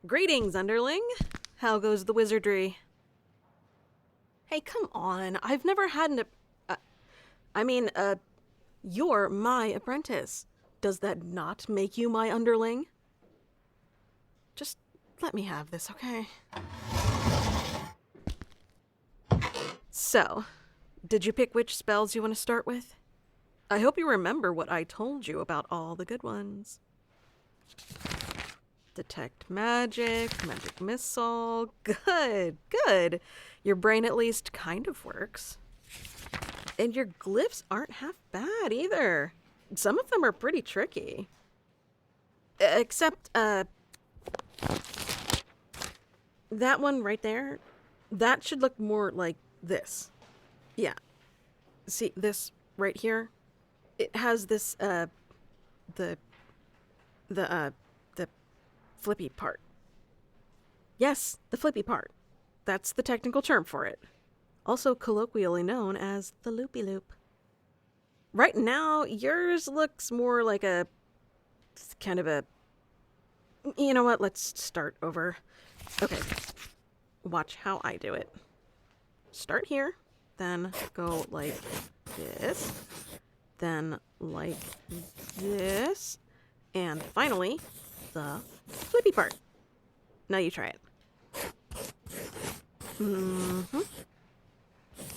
Greetings, underling. How goes the wizardry? Hey, come on. I've never had you're my apprentice. Does that not make you my underling? Just let me have this, okay? So, did you pick which spells you want to start with? I hope you remember what I told you about all the good ones. Detect magic, magic missile. Good, good. Your brain at least kind of works. And your glyphs aren't half bad either. Some of them are pretty tricky. Except, that one right there, that should look more like this. Yeah. See, this right here? It has this, the flippy part. Yes, the flippy part. That's the technical term for it. Also colloquially known as the loopy-loop. Right now, yours looks more like a... kind of a... You know what? Let's start over. Okay. Watch how I do it. Start here, then go like this, then like this, and finally, the flippy part. Now you try it. Mm-hmm.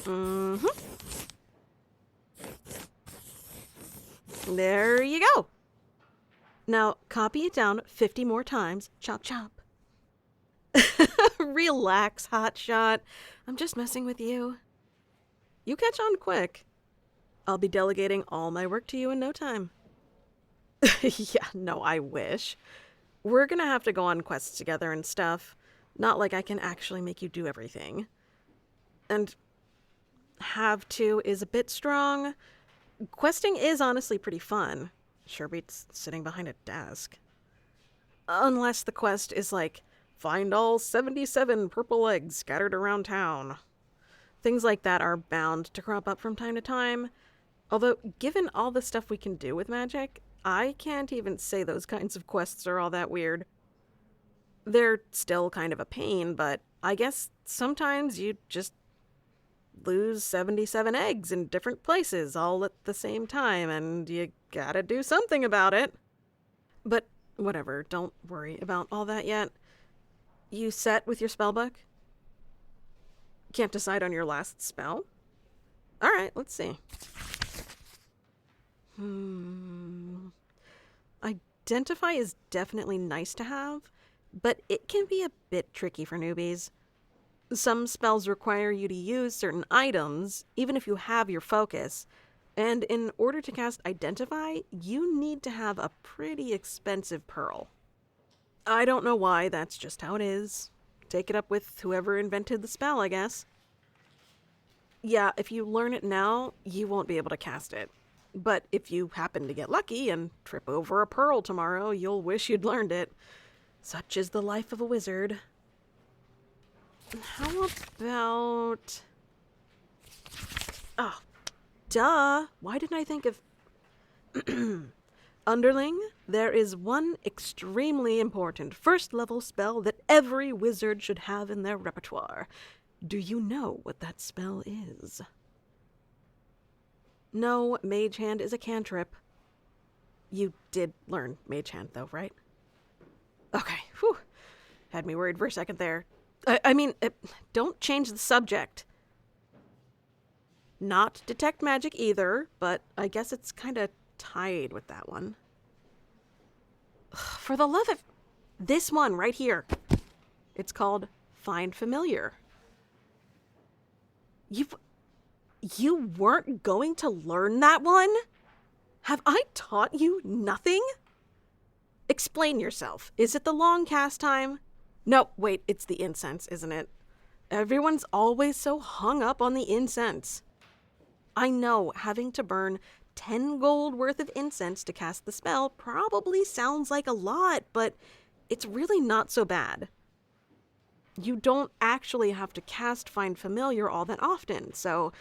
Mm-hmm. There you go. Now copy it down 50 more times. Chop, chop. Relax, hotshot. I'm just messing with you. You catch on quick. I'll be delegating all my work to you in no time. Yeah, no, I wish. We're gonna have to go on quests together and stuff. Not like I can actually make you do everything. And have to is a bit strong. Questing is honestly pretty fun. Sure beats sitting behind a desk. Unless the quest is like, find all 77 purple eggs scattered around town. Things like that are bound to crop up from time to time. Although, given all the stuff we can do with magic, I can't even say those kinds of quests are all that weird. They're still kind of a pain, but I guess sometimes you just lose 77 eggs in different places all at the same time, and you gotta do something about it. But whatever, don't worry about all that yet. You set with your spellbook? Can't decide on your last spell? Alright, let's see. Identify is definitely nice to have, but it can be a bit tricky for newbies. Some spells require you to use certain items, even if you have your focus, and in order to cast Identify, you need to have a pretty expensive pearl. I don't know why, that's just how it is. Take it up with whoever invented the spell, I guess. Yeah, if you learn it now, you won't be able to cast it. But if you happen to get lucky and trip over a pearl tomorrow, you'll wish you'd learned it. Such is the life of a wizard. How about... Oh, duh! Why didn't I think of... Underling, there is one extremely important first-level spell that every wizard should have in their repertoire. Do you know what that spell is? No, Mage Hand is a cantrip. You did learn Mage Hand, though, right? Okay, whew. Had me worried for a second there. Don't change the subject. Not detect magic either, but I guess it's kind of tied with that one. For the love of... This one right here. It's called Find Familiar. You weren't going to learn that one? Have I taught you nothing? Explain yourself. Is it the long cast time? No, wait, it's the incense, isn't it? Everyone's always so hung up on the incense. I know having to burn 10 gold worth of incense to cast the spell probably sounds like a lot, but it's really not so bad. You don't actually have to cast Find Familiar all that often, so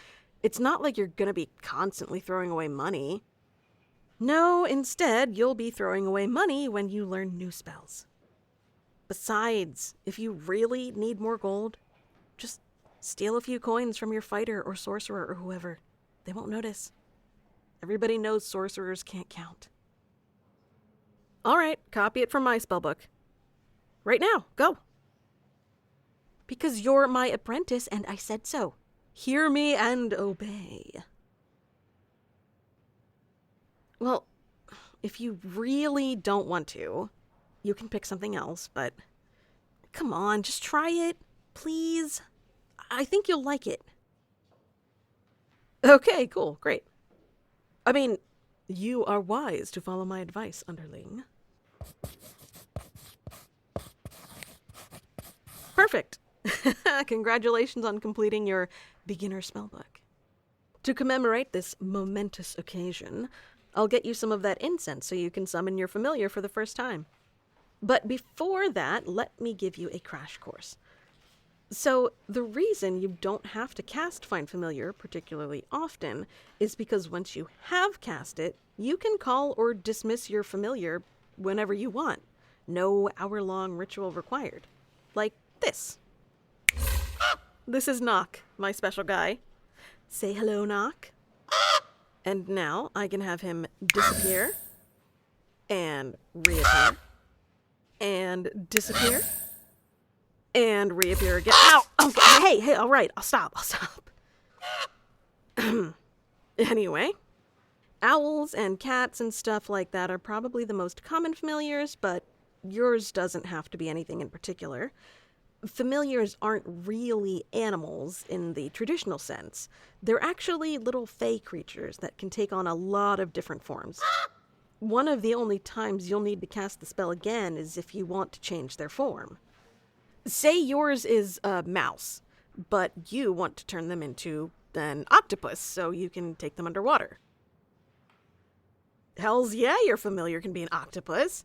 it's not like you're gonna be constantly throwing away money. No, instead, you'll be throwing away money when you learn new spells. Besides, if you really need more gold, just steal a few coins from your fighter or sorcerer or whoever. They won't notice. Everybody knows sorcerers can't count. All right, copy it from my spellbook. Right now, go. Because you're my apprentice and I said so. Hear me and obey. Well, if you really don't want to, you can pick something else, but come on, just try it, please. I think you'll like it. Okay, cool, great. I mean, you are wise to follow my advice, underling. Perfect. Congratulations on completing your beginner spellbook. To commemorate this momentous occasion, I'll get you some of that incense so you can summon your familiar for the first time. But before that, let me give you a crash course. So, the reason you don't have to cast Find Familiar particularly often is because once you have cast it, you can call or dismiss your familiar whenever you want. No hour-long ritual required. Like this. This is Knock, my special guy. Say hello, Knock. And now I can have him disappear and reappear and disappear and reappear again. Ow! Okay, hey, all right, I'll stop. Anyway, owls and cats and stuff like that are probably the most common familiars, but yours doesn't have to be anything in particular. Familiars aren't really animals in the traditional sense. They're actually little fey creatures that can take on a lot of different forms. One of the only times you'll need to cast the spell again is if you want to change their form. Say yours is a mouse, but you want to turn them into an octopus so you can take them underwater. Hells yeah, your familiar can be an octopus.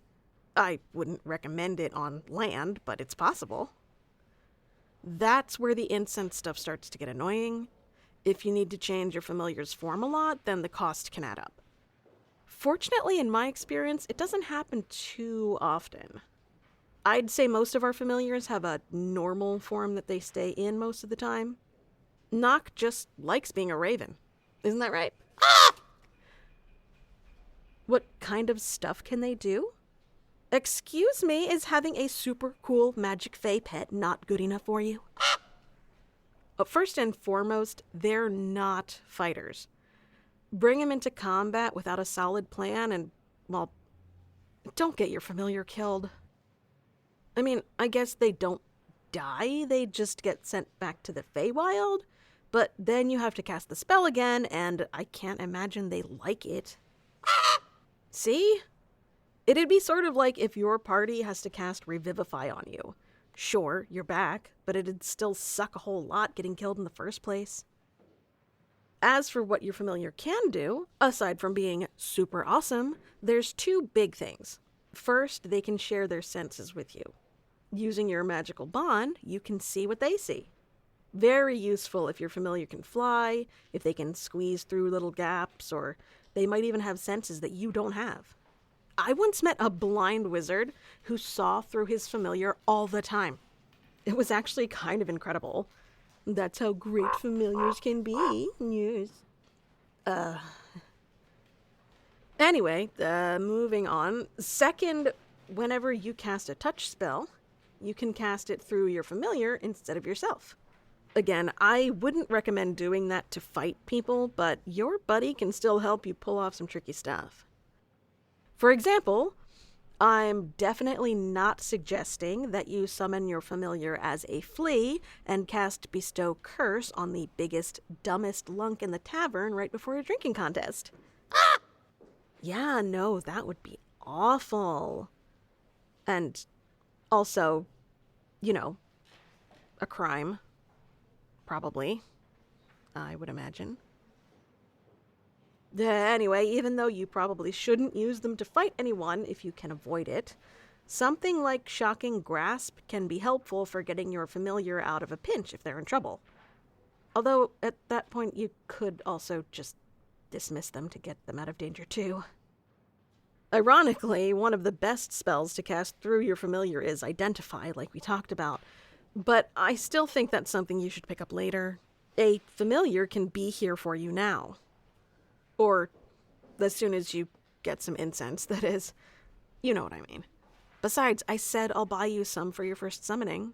I wouldn't recommend it on land, but it's possible. That's where the incense stuff starts to get annoying. If you need to change your familiar's form a lot, then the cost can add up. Fortunately, in my experience, it doesn't happen too often. I'd say most of our familiars have a normal form that they stay in most of the time. Knock just likes being a raven. Isn't that right? What kind of stuff can they do? Excuse me, is having a super cool magic fae pet not good enough for you? First and foremost, they're not fighters. Bring them into combat without a solid plan and, well, don't get your familiar killed. I mean, I guess they don't die, they just get sent back to the Feywild, but then you have to cast the spell again, and I can't imagine they like it. See? It'd be sort of like if your party has to cast Revivify on you. Sure, you're back, but it'd still suck a whole lot getting killed in the first place. As for what your familiar can do, aside from being super awesome, there's two big things. First, they can share their senses with you. Using your magical bond, you can see what they see. Very useful if your familiar can fly, if they can squeeze through little gaps, or they might even have senses that you don't have. I once met a blind wizard who saw through his familiar all the time. It was actually kind of incredible. That's how great familiars can be. Yes. Anyway, moving on. Second, whenever you cast a touch spell, you can cast it through your familiar instead of yourself. Again, I wouldn't recommend doing that to fight people, but your buddy can still help you pull off some tricky stuff. For example, I'm definitely not suggesting that you summon your familiar as a flea and cast Bestow Curse on the biggest, dumbest lunk in the tavern right before a drinking contest. Yeah, no, that would be awful. And also, a crime. Probably. I would imagine. Anyway, even though you probably shouldn't use them to fight anyone if you can avoid it, something like Shocking Grasp can be helpful for getting your familiar out of a pinch if they're in trouble. Although, at that point, you could also just dismiss them to get them out of danger too. Ironically, one of the best spells to cast through your familiar is Identify, like we talked about. But I still think that's something you should pick up later. A familiar can be here for you now. Or as soon as you get some incense, that is. You know what I mean. Besides, I said I'll buy you some for your first summoning.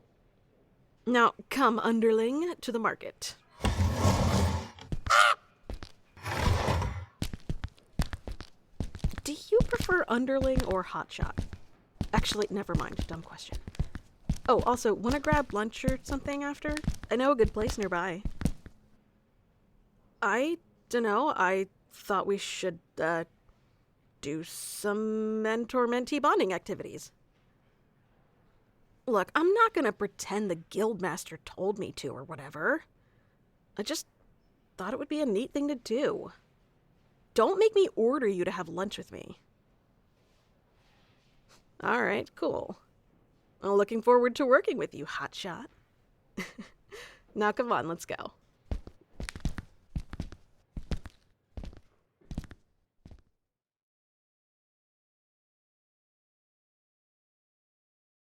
Now, come, underling, to the market. Do you prefer underling or hotshot? Actually, never mind. Dumb question. Oh, also, want to grab lunch or something after? I know a good place nearby. I dunno. I thought we should, do some mentor-mentee bonding activities. Look, I'm not gonna pretend the guildmaster told me to or whatever. I just thought it would be a neat thing to do. Don't make me order you to have lunch with me. Alright, cool. Well, looking forward to working with you, hotshot. Now come on, let's go.